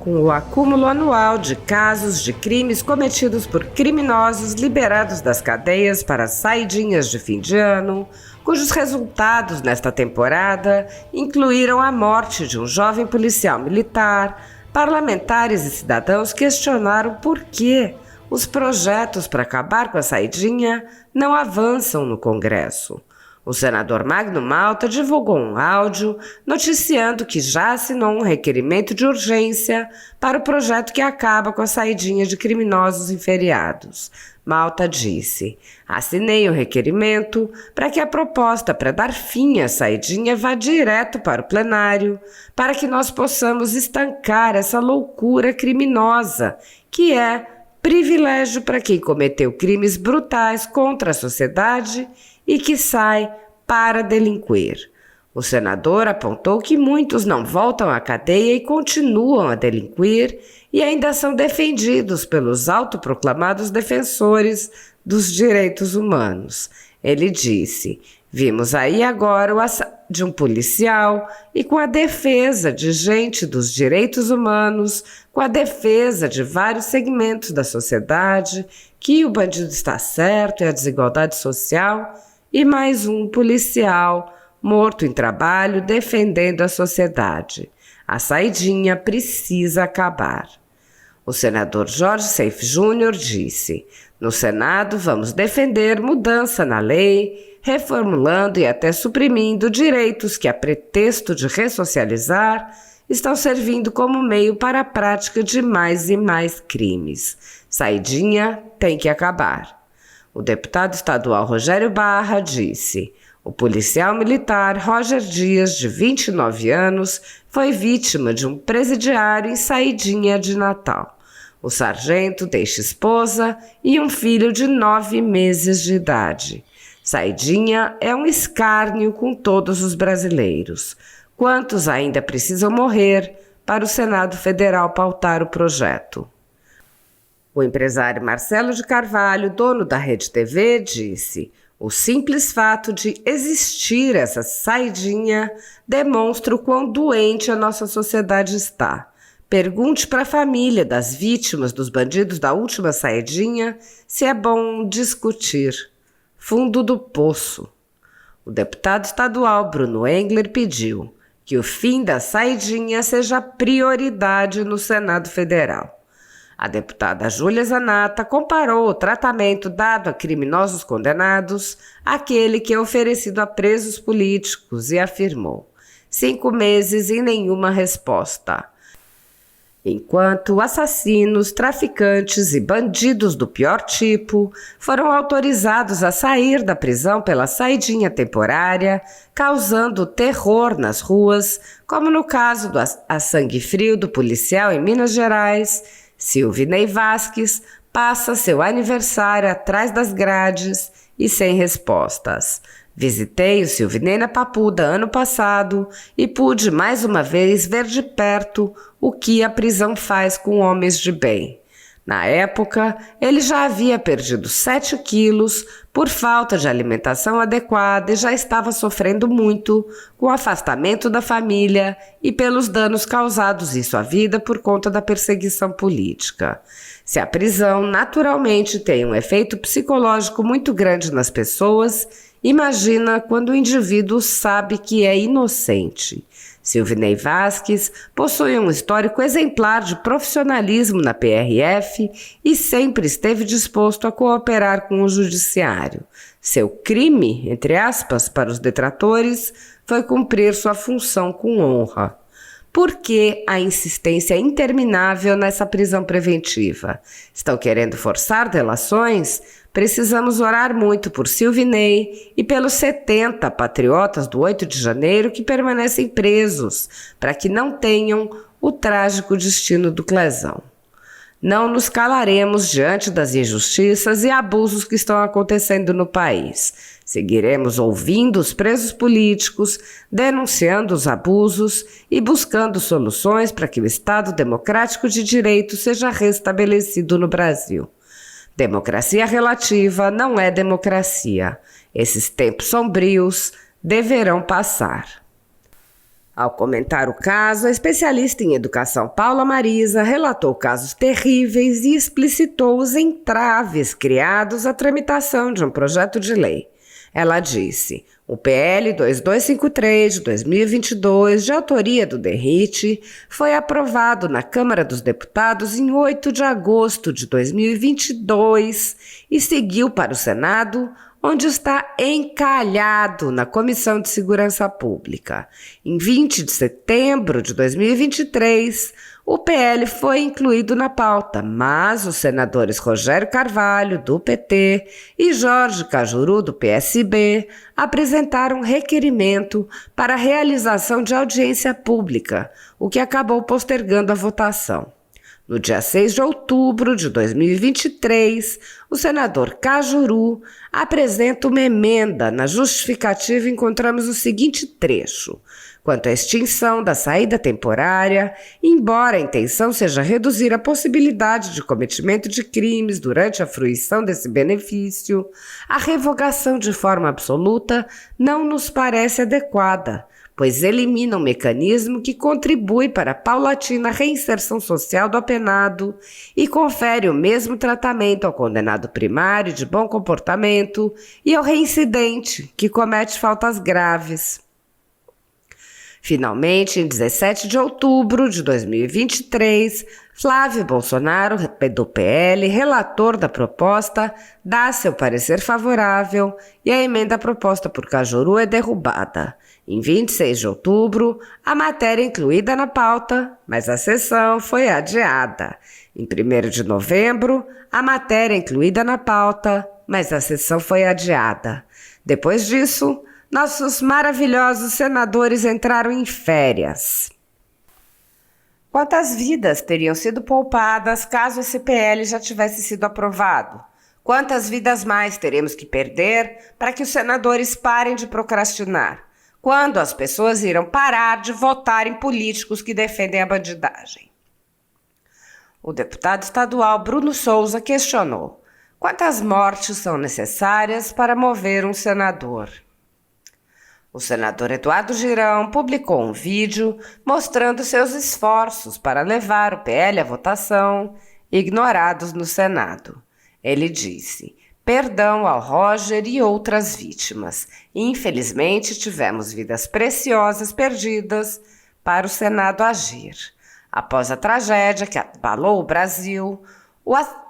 com o acúmulo anual de casos de crimes cometidos por criminosos liberados das cadeias para saidinhas de fim de ano, cujos resultados nesta temporada incluíram a morte de um jovem policial militar, parlamentares e cidadãos questionaram por que os projetos para acabar com a saidinha não avançam no Congresso. O senador Magno Malta divulgou um áudio noticiando que já assinou um requerimento de urgência para o projeto que acaba com a saidinha de criminosos em feriados. Malta disse: assinei o requerimento para que a proposta para dar fim à saidinha vá direto para o plenário, para que nós possamos estancar essa loucura criminosa, que é privilégio para quem cometeu crimes brutais contra a sociedade e que sai para delinquir. O senador apontou que muitos não voltam à cadeia e continuam a delinquir e ainda são defendidos pelos autoproclamados defensores dos direitos humanos. Ele disse: vimos aí agora o assalto de um policial e com a defesa de gente dos direitos humanos, com a defesa de vários segmentos da sociedade, que o bandido está certo e a desigualdade social, e mais um policial morto em trabalho defendendo a sociedade. A saidinha precisa acabar. O senador Jorge Seif Júnior disse: no Senado vamos defender mudança na lei, reformulando e até suprimindo direitos que, a pretexto de ressocializar, estão servindo como meio para a prática de mais e mais crimes. Saidinha tem que acabar. O deputado estadual Rogério Barra disse: o policial militar Roger Dias, de 29 anos, foi vítima de um presidiário em saidinha de Natal. O sargento deixa esposa e um filho de 9 meses de idade. Saidinha é um escárnio com todos os brasileiros. Quantos ainda precisam morrer para o Senado Federal pautar o projeto? O empresário Marcelo de Carvalho, dono da Rede TV, disse: o simples fato de existir essa saidinha demonstra o quão doente a nossa sociedade está. Pergunte para a família das vítimas dos bandidos da última saidinha se é bom discutir. Fundo do poço. O deputado estadual Bruno Engler pediu que o fim da saidinha seja prioridade no Senado Federal. A deputada Júlia Zanata comparou o tratamento dado a criminosos condenados àquele que é oferecido a presos políticos e afirmou: 5 meses e nenhuma resposta. Enquanto assassinos, traficantes e bandidos do pior tipo foram autorizados a sair da prisão pela saidinha temporária, causando terror nas ruas, como no caso do a sangue frio do policial em Minas Gerais, Silvinei Vasquez passa seu aniversário atrás das grades e sem respostas. Visitei o Silvinei na Papuda ano passado e pude mais uma vez ver de perto o que a prisão faz com homens de bem. Na época, ele já havia perdido 7 quilos por falta de alimentação adequada e já estava sofrendo muito com o afastamento da família e pelos danos causados em sua vida por conta da perseguição política. Se a prisão naturalmente tem um efeito psicológico muito grande nas pessoas, imagina quando o indivíduo sabe que é inocente. Silvinei Vasquez possui um histórico exemplar de profissionalismo na PRF e sempre esteve disposto a cooperar com o judiciário. Seu crime, entre aspas, para os detratores, foi cumprir sua função com honra. Por que a insistência interminável nessa prisão preventiva? Estão querendo forçar delações? Precisamos orar muito por Silvinei e pelos 70 patriotas do 8 de janeiro que permanecem presos, para que não tenham o trágico destino do Clezão. Não nos calaremos diante das injustiças e abusos que estão acontecendo no país. Seguiremos ouvindo os presos políticos, denunciando os abusos e buscando soluções para que o Estado democrático de direito seja restabelecido no Brasil. Democracia relativa não é democracia. Esses tempos sombrios deverão passar. Ao comentar o caso, a especialista em educação Paula Marisa relatou casos terríveis e explicitou os entraves criados à tramitação de um projeto de lei. Ela disse: o PL 2253 de 2022, de autoria do Derrite, foi aprovado na Câmara dos Deputados em 8 de agosto de 2022 e seguiu para o Senado, onde está encalhado na Comissão de Segurança Pública. Em 20 de setembro de 2023, o PL foi incluído na pauta, mas os senadores Rogério Carvalho, do PT, e Jorge Cajuru, do PSB, apresentaram requerimento para a realização de audiência pública, o que acabou postergando a votação. No dia 6 de outubro de 2023, o senador Cajuru apresenta uma emenda. Na justificativa encontramos o seguinte trecho: quanto à extinção da saída temporária, embora a intenção seja reduzir a possibilidade de cometimento de crimes durante a fruição desse benefício, a revogação de forma absoluta não nos parece adequada, pois elimina um mecanismo que contribui para a paulatina reinserção social do apenado e confere o mesmo tratamento ao condenado primário de bom comportamento e ao reincidente, que comete faltas graves. Finalmente, em 17 de outubro de 2023, Flávio Bolsonaro, do PL, relator da proposta, dá seu parecer favorável e a emenda proposta por Cajuru é derrubada. Em 26 de outubro, a matéria é incluída na pauta, mas a sessão foi adiada. Em 1º de novembro, a matéria é incluída na pauta, mas a sessão foi adiada. Depois disso, nossos maravilhosos senadores entraram em férias. Quantas vidas teriam sido poupadas caso esse PL já tivesse sido aprovado? Quantas vidas mais teremos que perder para que os senadores parem de procrastinar? Quando as pessoas irão parar de votar em políticos que defendem a bandidagem? O deputado estadual Bruno Souza questionou: quantas mortes são necessárias para mover um senador? O senador Eduardo Girão publicou um vídeo mostrando seus esforços para levar o PL à votação, ignorados no Senado. Ele disse: perdão ao Roger e outras vítimas. Infelizmente, tivemos vidas preciosas perdidas para o Senado agir. Após a tragédia que abalou o Brasil,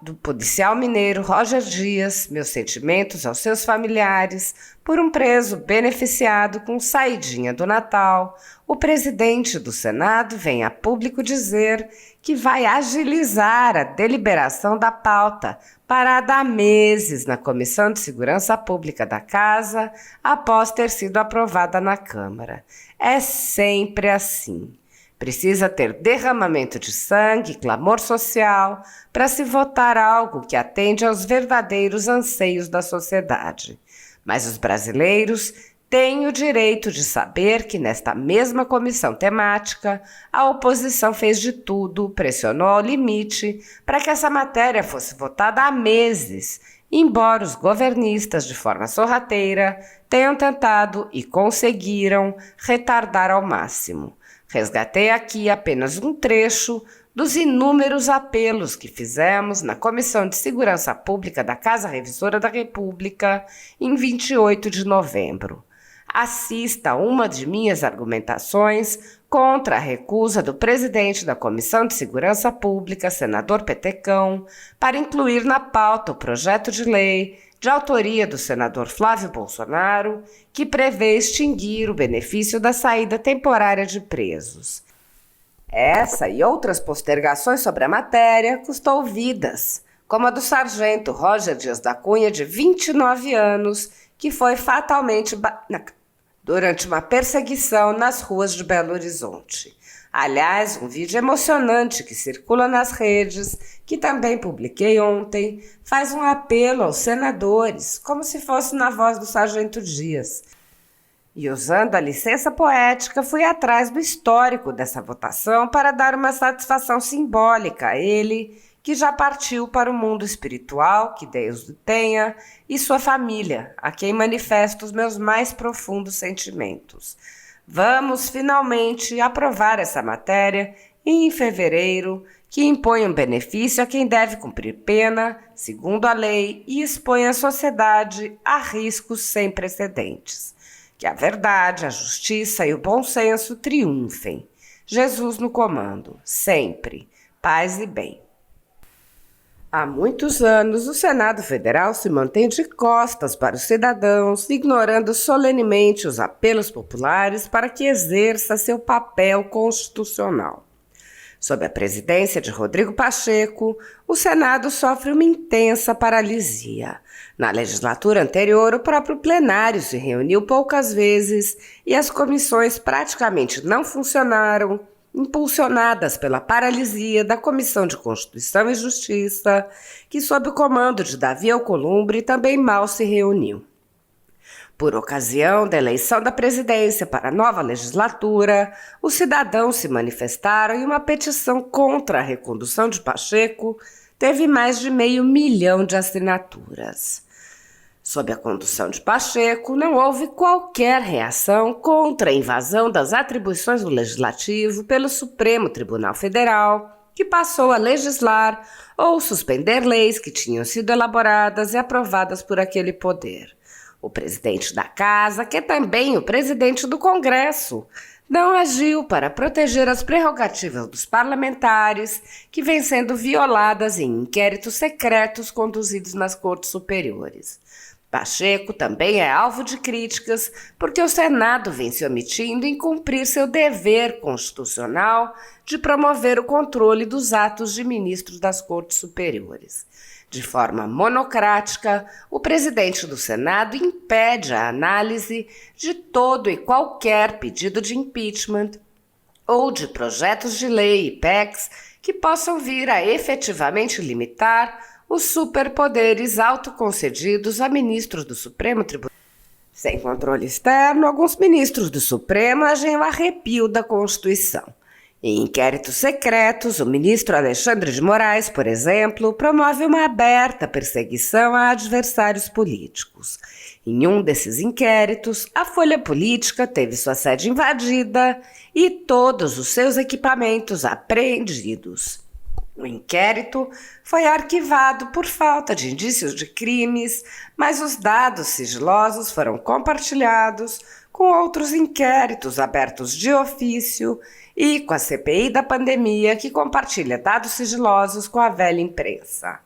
do policial mineiro Roger Dias, meus sentimentos aos seus familiares, por um preso beneficiado com saidinha do Natal, o presidente do Senado vem a público dizer que vai agilizar a deliberação da pauta, parada há meses na Comissão de Segurança Pública da Casa, após ter sido aprovada na Câmara. É sempre assim. Precisa ter derramamento de sangue, clamor social, para se votar algo que atende aos verdadeiros anseios da sociedade. Mas os brasileiros têm o direito de saber que nesta mesma comissão temática, a oposição fez de tudo, pressionou ao limite, para que essa matéria fosse votada há meses, embora os governistas, de forma sorrateira, tenham tentado e conseguiram retardar ao máximo. Resgatei aqui apenas um trecho dos inúmeros apelos que fizemos na Comissão de Segurança Pública da Casa Revisora da República em 28 de novembro. Assista a uma de minhas argumentações contra a recusa do presidente da Comissão de Segurança Pública, senador Petecão, para incluir na pauta o projeto de lei de autoria do senador Flávio Bolsonaro, que prevê extinguir o benefício da saída temporária de presos. Essa e outras postergações sobre a matéria custou vidas, como a do sargento Roger Dias da Cunha, de 29 anos, que foi fatalmente durante uma perseguição nas ruas de Belo Horizonte. Aliás, um vídeo emocionante que circula nas redes, que também publiquei ontem, faz um apelo aos senadores, como se fosse na voz do sargento Dias. E usando a licença poética, fui atrás do histórico dessa votação para dar uma satisfação simbólica a ele, que já partiu para o mundo espiritual, que Deus o tenha, e sua família, a quem manifesto os meus mais profundos sentimentos. Vamos finalmente aprovar essa matéria em fevereiro, que impõe um benefício a quem deve cumprir pena, segundo a lei, e expõe a sociedade a riscos sem precedentes. Que a verdade, a justiça e o bom senso triunfem. Jesus no comando, sempre. Paz e bem. Há muitos anos, o Senado Federal se mantém de costas para os cidadãos, ignorando solenemente os apelos populares para que exerça seu papel constitucional. Sob a presidência de Rodrigo Pacheco, o Senado sofre uma intensa paralisia. Na legislatura anterior, o próprio plenário se reuniu poucas vezes e as comissões praticamente não funcionaram, impulsionadas pela paralisia da Comissão de Constituição e Justiça, que, sob o comando de Davi Alcolumbre, também mal se reuniu. Por ocasião da eleição da presidência para a nova legislatura, os cidadãos se manifestaram e uma petição contra a recondução de Pacheco teve mais de 500 mil de assinaturas. Sob a condução de Pacheco, não houve qualquer reação contra a invasão das atribuições do Legislativo pelo Supremo Tribunal Federal, que passou a legislar ou suspender leis que tinham sido elaboradas e aprovadas por aquele poder. O presidente da Casa, que é também o presidente do Congresso, não agiu para proteger as prerrogativas dos parlamentares, que vêm sendo violadas em inquéritos secretos conduzidos nas cortes superiores. Pacheco também é alvo de críticas porque o Senado vem se omitindo em cumprir seu dever constitucional de promover o controle dos atos de ministros das cortes superiores. De forma monocrática, o presidente do Senado impede a análise de todo e qualquer pedido de impeachment ou de projetos de lei e PECs que possam vir a efetivamente limitar os superpoderes autoconcedidos a ministros do Supremo Tribunal. Sem controle externo, alguns ministros do Supremo agem ao arrepio da Constituição. Em inquéritos secretos, o ministro Alexandre de Moraes, por exemplo, promove uma aberta perseguição a adversários políticos. Em um desses inquéritos, a Folha Política teve sua sede invadida e todos os seus equipamentos apreendidos. O inquérito foi arquivado por falta de indícios de crimes, mas os dados sigilosos foram compartilhados com outros inquéritos abertos de ofício e com a CPI da pandemia, que compartilha dados sigilosos com a velha imprensa.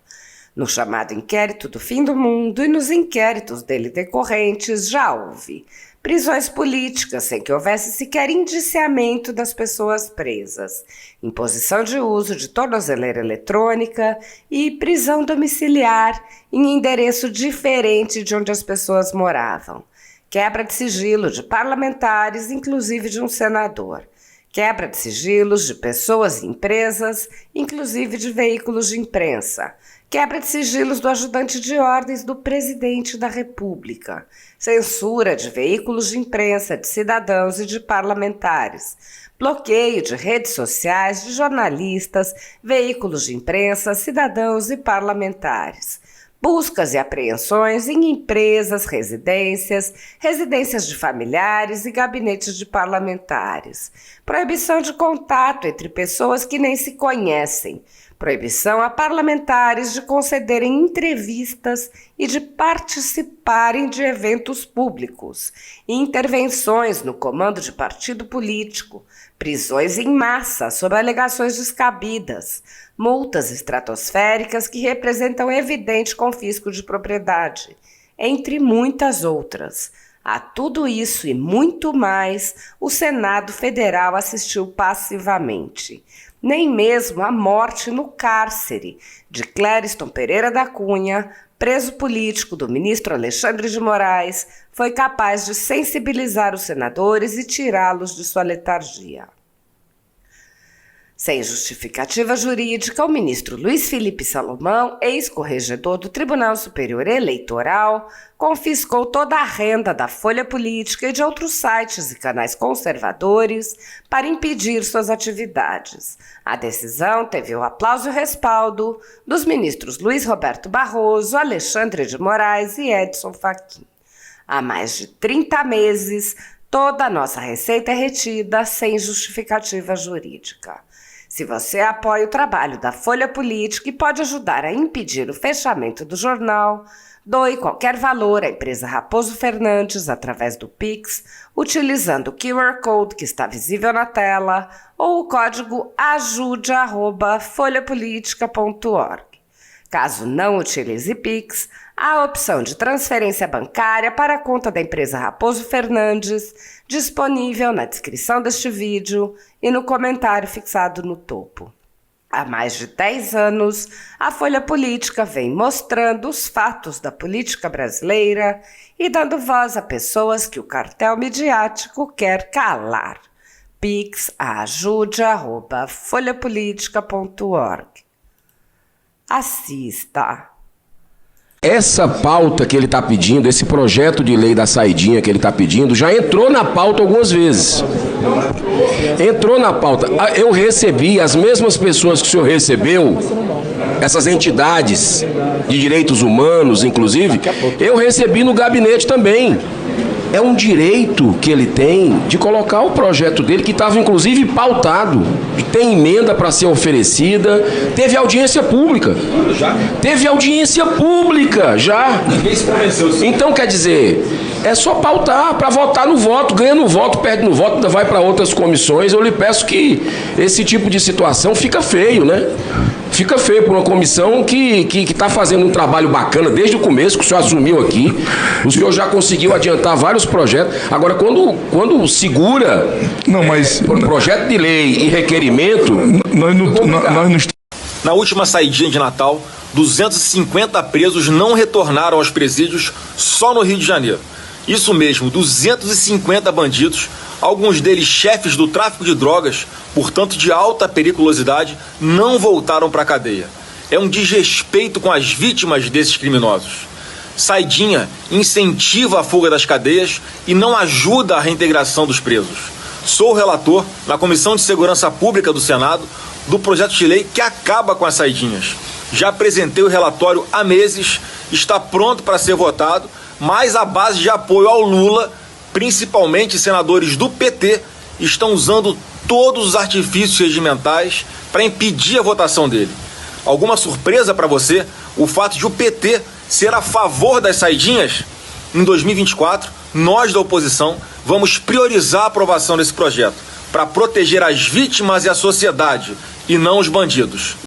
No chamado inquérito do fim do mundo e nos inquéritos dele decorrentes já houve prisões políticas sem que houvesse sequer indiciamento das pessoas presas, imposição de uso de tornozeleira eletrônica e prisão domiciliar em endereço diferente de onde as pessoas moravam, quebra de sigilo de parlamentares, inclusive de um senador, quebra de sigilos de pessoas e empresas, inclusive de veículos de imprensa, quebra de sigilos do ajudante de ordens do presidente da República, censura de veículos de imprensa, de cidadãos e de parlamentares, bloqueio de redes sociais, de jornalistas, veículos de imprensa, cidadãos e parlamentares, buscas e apreensões em empresas, residências de familiares e gabinetes de parlamentares, proibição de contato entre pessoas que nem se conhecem, proibição a parlamentares de concederem entrevistas e de participarem de eventos públicos, intervenções no comando de partido político, prisões em massa sob alegações descabidas, multas estratosféricas que representam evidente confisco de propriedade, entre muitas outras. A tudo isso e muito mais, o Senado Federal assistiu passivamente. Nem mesmo a morte no cárcere de Clériston Pereira da Cunha, preso político do ministro Alexandre de Moraes, foi capaz de sensibilizar os senadores e tirá-los de sua letargia. Sem justificativa jurídica, o ministro Luiz Felipe Salomão, ex-corregedor do Tribunal Superior Eleitoral, confiscou toda a renda da Folha Política e de outros sites e canais conservadores para impedir suas atividades. A decisão teve o aplauso e o respaldo dos ministros Luiz Roberto Barroso, Alexandre de Moraes e Edson Fachin. Há mais de 30 meses, Toda a nossa receita é retida sem justificativa jurídica. Se você apoia o trabalho da Folha Política e pode ajudar a impedir o fechamento do jornal, doe qualquer valor à empresa Raposo Fernandes através do Pix, utilizando o QR Code que está visível na tela ou o código ajude@folhapolitica.org. Caso não utilize Pix, há a opção de transferência bancária para a conta da empresa Raposo Fernandes, disponível na descrição deste vídeo e no comentário fixado no topo. Há mais de 10 anos, a Folha Política vem mostrando os fatos da política brasileira e dando voz a pessoas que o cartel midiático quer calar. Pix ajude@folhapolitica.org. Assista. Essa pauta que ele está pedindo, esse projeto de lei da saidinha que ele está pedindo, já entrou na pauta algumas vezes. Entrou na pauta. Eu recebi, as mesmas pessoas que o senhor recebeu, essas entidades de direitos humanos, inclusive, eu recebi no gabinete também. É um direito que ele tem de colocar o projeto dele, que estava inclusive pautado, tem emenda para ser oferecida, teve audiência pública. Teve audiência pública já. Então, quer dizer, é só pautar para votar no voto, ganha no voto, perde no voto, ainda vai para outras comissões. Eu lhe peço que esse tipo de situação fica feio, né? Fica feio por uma comissão que está fazendo um trabalho bacana desde o começo, que o senhor assumiu aqui. O senhor já conseguiu adiantar vários projetos. Agora, quando segura projeto de lei e requerimento... Na última saidinha de Natal, 250 presos não retornaram aos presídios só no Rio de Janeiro. Isso mesmo, 250 bandidos, alguns deles chefes do tráfico de drogas, portanto de alta periculosidade, não voltaram para a cadeia. É um desrespeito com as vítimas desses criminosos. Saidinha incentiva a fuga das cadeias e não ajuda a reintegração dos presos. Sou o relator, na Comissão de Segurança Pública do Senado, do projeto de lei que acaba com as saidinhas. Já apresentei o relatório há meses, está pronto para ser votado, mas a base de apoio ao Lula, principalmente senadores do PT, estão usando todos os artifícios regimentais para impedir a votação dele. Alguma surpresa para você o fato de o PT ser a favor das saidinhas? Em 2024, nós da oposição vamos priorizar a aprovação desse projeto para proteger as vítimas e a sociedade, e não os bandidos.